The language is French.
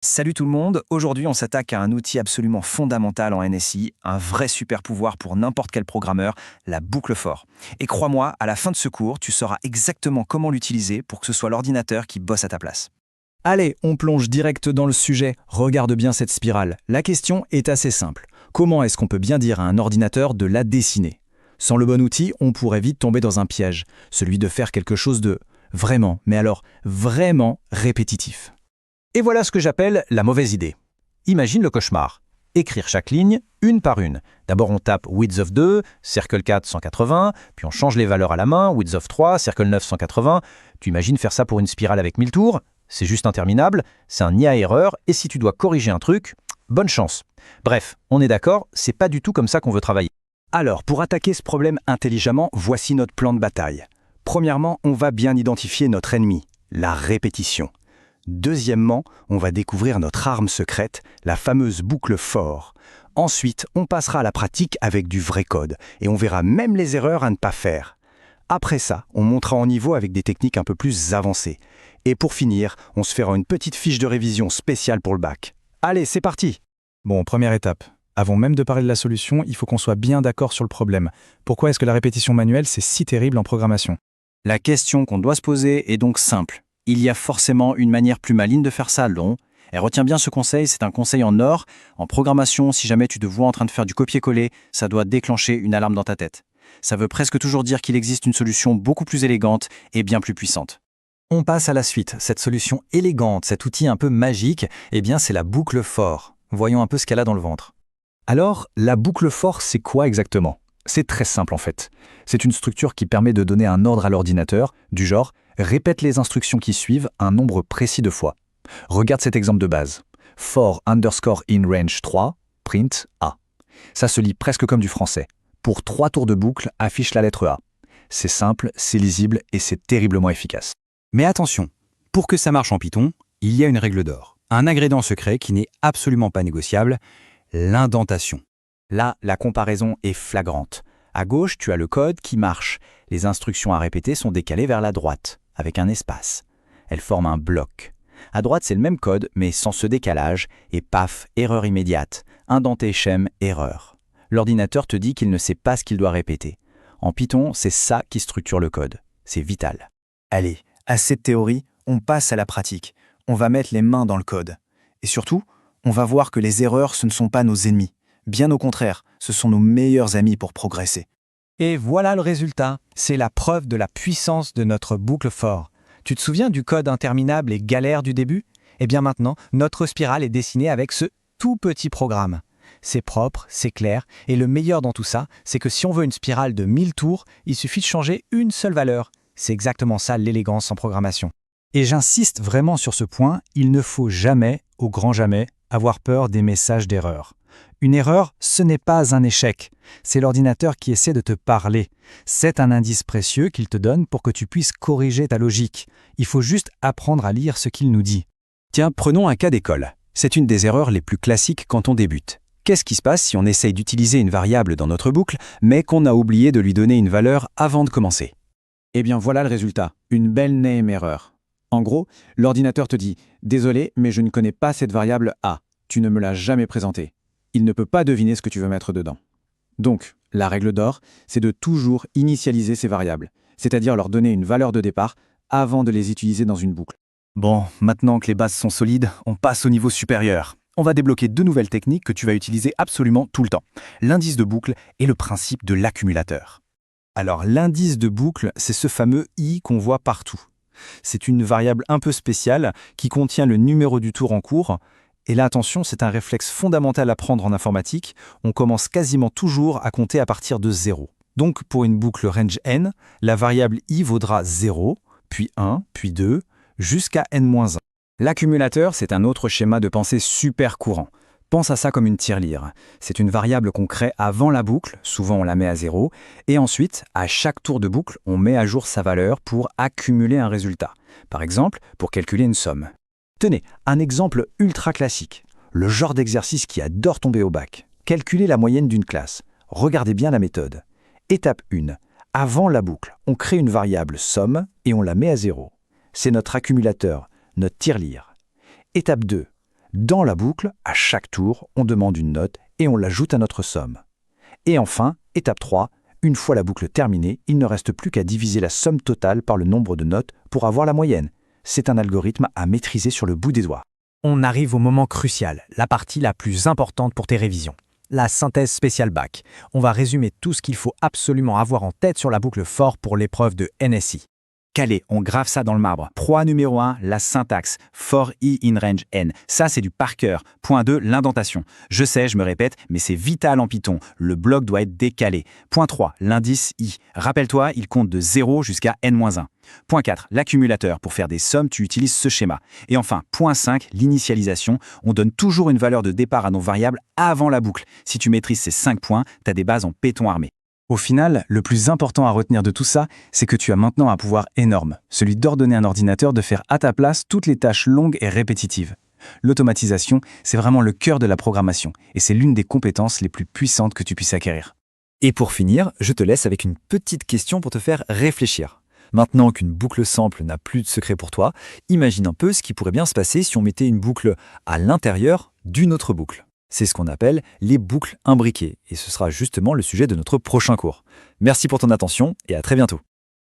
Salut tout le monde, aujourd'hui on s'attaque à un outil absolument fondamental en NSI, un vrai super pouvoir pour n'importe quel programmeur, la boucle for. Et crois-moi, à la fin de ce cours, tu sauras exactement comment l'utiliser pour que ce soit l'ordinateur qui bosse à ta place. Allez, on plonge direct dans le sujet. Regarde bien cette spirale. La question est assez simple. Comment est-ce qu'on peut bien dire à un ordinateur de la dessiner? Sans le bon outil, on pourrait vite tomber dans un piège, celui de faire quelque chose de vraiment, mais alors vraiment répétitif. Et voilà ce que j'appelle la mauvaise idée. Imagine le cauchemar. Écrire chaque ligne, une par une. D'abord on tape width of 2, circle 4, 180, puis on change les valeurs à la main, width of 3, circle 9, 180. Tu imagines faire ça pour une spirale avec 1000 tours? C'est juste interminable, c'est un nid à erreur, et si tu dois corriger un truc, bonne chance. Bref, on est d'accord, c'est pas du tout comme ça qu'on veut travailler. Alors, pour attaquer ce problème intelligemment, voici notre plan de bataille. Premièrement, on va bien identifier notre ennemi, la répétition. Deuxièmement, on va découvrir notre arme secrète, la fameuse boucle for. Ensuite, on passera à la pratique avec du vrai code, et on verra même les erreurs à ne pas faire. Après ça, on montera en niveau avec des techniques un peu plus avancées. Et pour finir, on se fera une petite fiche de révision spéciale pour le bac. Allez, c'est parti! Bon, première étape. Avant même de parler de la solution, il faut qu'on soit bien d'accord sur le problème. Pourquoi est-ce que la répétition manuelle, c'est si terrible en programmation? La question qu'on doit se poser est donc simple. Il y a forcément une manière plus maligne de faire ça, non? Et retiens bien ce conseil, c'est un conseil en or. En programmation, si jamais tu te vois en train de faire du copier-coller, ça doit déclencher une alarme dans ta tête. Ça veut presque toujours dire qu'il existe une solution beaucoup plus élégante et bien plus puissante. On passe à la suite. Cette solution élégante, cet outil un peu magique, eh bien c'est la boucle for. Voyons un peu ce qu'elle a dans le ventre. Alors, la boucle for, c'est quoi exactement? C'est très simple en fait. C'est une structure qui permet de donner un ordre à l'ordinateur, du genre « répète les instructions qui suivent un nombre précis de fois ». Regarde cet exemple de base. For underscore in range 3, print A. Ça se lit presque comme du français. Pour 3 tours de boucle, affiche la lettre A. C'est simple, c'est lisible et c'est terriblement efficace. Mais attention, pour que ça marche en Python, il y a une règle d'or. Un ingrédient secret qui n'est absolument pas négociable, l'indentation. Là, la comparaison est flagrante. À gauche, tu as le code qui marche. Les instructions à répéter sont décalées vers la droite, avec un espace. Elles forment un bloc. À droite, c'est le même code, mais sans ce décalage, et paf, erreur immédiate. Indentation, erreur. L'ordinateur te dit qu'il ne sait pas ce qu'il doit répéter. En Python, c'est ça qui structure le code. C'est vital. Allez, assez de théorie, on passe à la pratique. On va mettre les mains dans le code. Et surtout, on va voir que les erreurs, ce ne sont pas nos ennemis. Bien au contraire, ce sont nos meilleurs amis pour progresser. Et voilà le résultat. C'est la preuve de la puissance de notre boucle for. Tu te souviens du code interminable et galère du début? Eh bien maintenant, notre spirale est dessinée avec ce tout petit programme. C'est propre, c'est clair, et le meilleur dans tout ça, c'est que si on veut une spirale de 1000 tours, il suffit de changer une seule valeur. C'est exactement ça l'élégance en programmation. Et j'insiste vraiment sur ce point, il ne faut jamais, au grand jamais, avoir peur des messages d'erreur. Une erreur, ce n'est pas un échec. C'est l'ordinateur qui essaie de te parler. C'est un indice précieux qu'il te donne pour que tu puisses corriger ta logique. Il faut juste apprendre à lire ce qu'il nous dit. Tiens, prenons un cas d'école. C'est une des erreurs les plus classiques quand on débute. Qu'est-ce qui se passe si on essaye d'utiliser une variable dans notre boucle, mais qu'on a oublié de lui donner une valeur avant de commencer? Eh bien voilà le résultat, une belle name erreur. En gros, l'ordinateur te dit « Désolé, mais je ne connais pas cette variable A. Tu ne me l'as jamais présentée. » Il ne peut pas deviner ce que tu veux mettre dedans. Donc, la règle d'or, c'est de toujours initialiser ces variables, c'est-à-dire leur donner une valeur de départ avant de les utiliser dans une boucle. Bon, maintenant que les bases sont solides, on passe au niveau supérieur. On va débloquer 2 nouvelles techniques que tu vas utiliser absolument tout le temps. L'indice de boucle et le principe de l'accumulateur. Alors, l'indice de boucle, c'est ce fameux i qu'on voit partout. C'est une variable un peu spéciale qui contient le numéro du tour en cours. Et là, attention, c'est un réflexe fondamental à prendre en informatique. On commence quasiment toujours à compter à partir de 0. Donc, pour une boucle range n, la variable i vaudra 0, puis 1, puis 2, jusqu'à n-1. L'accumulateur, c'est un autre schéma de pensée super courant. Pense à ça comme une tirelire. C'est une variable qu'on crée avant la boucle, souvent on la met à 0, et ensuite, à chaque tour de boucle, on met à jour sa valeur pour accumuler un résultat. Par exemple, pour calculer une somme. Tenez, un exemple ultra classique. Le genre d'exercice qui adore tomber au bac. Calculer la moyenne d'une classe. Regardez bien la méthode. Étape 1. Avant la boucle, on crée une variable somme et on la met à 0. C'est notre accumulateur, notre tirelire. Étape 2. Dans la boucle, à chaque tour, on demande une note et on l'ajoute à notre somme. Et enfin, étape 3, une fois la boucle terminée, il ne reste plus qu'à diviser la somme totale par le nombre de notes pour avoir la moyenne. C'est un algorithme à maîtriser sur le bout des doigts. On arrive au moment crucial, la partie la plus importante pour tes révisions. La synthèse spéciale bac. On va résumer tout ce qu'il faut absolument avoir en tête sur la boucle FOR pour l'épreuve de NSI. Calé, on grave ça dans le marbre. Proie numéro 1, la syntaxe. For I in range N. Ça, c'est du par cœur. Point 2, l'indentation. Je sais, je me répète, mais c'est vital en Python. Le bloc doit être décalé. Point 3, l'indice I. Rappelle-toi, il compte de 0 jusqu'à N-1. Point 4, l'accumulateur. Pour faire des sommes, tu utilises ce schéma. Et enfin, point 5, l'initialisation. On donne toujours une valeur de départ à nos variables avant la boucle. Si tu maîtrises ces 5 points, tu as des bases en béton armé. Au final, le plus important à retenir de tout ça, c'est que tu as maintenant un pouvoir énorme, celui d'ordonner à un ordinateur de faire à ta place toutes les tâches longues et répétitives. L'automatisation, c'est vraiment le cœur de la programmation, et c'est l'une des compétences les plus puissantes que tu puisses acquérir. Et pour finir, je te laisse avec une petite question pour te faire réfléchir. Maintenant qu'une boucle simple n'a plus de secret pour toi, imagine un peu ce qui pourrait bien se passer si on mettait une boucle à l'intérieur d'une autre boucle. C'est ce qu'on appelle les boucles imbriquées, et ce sera justement le sujet de notre prochain cours. Merci pour ton attention et à très bientôt.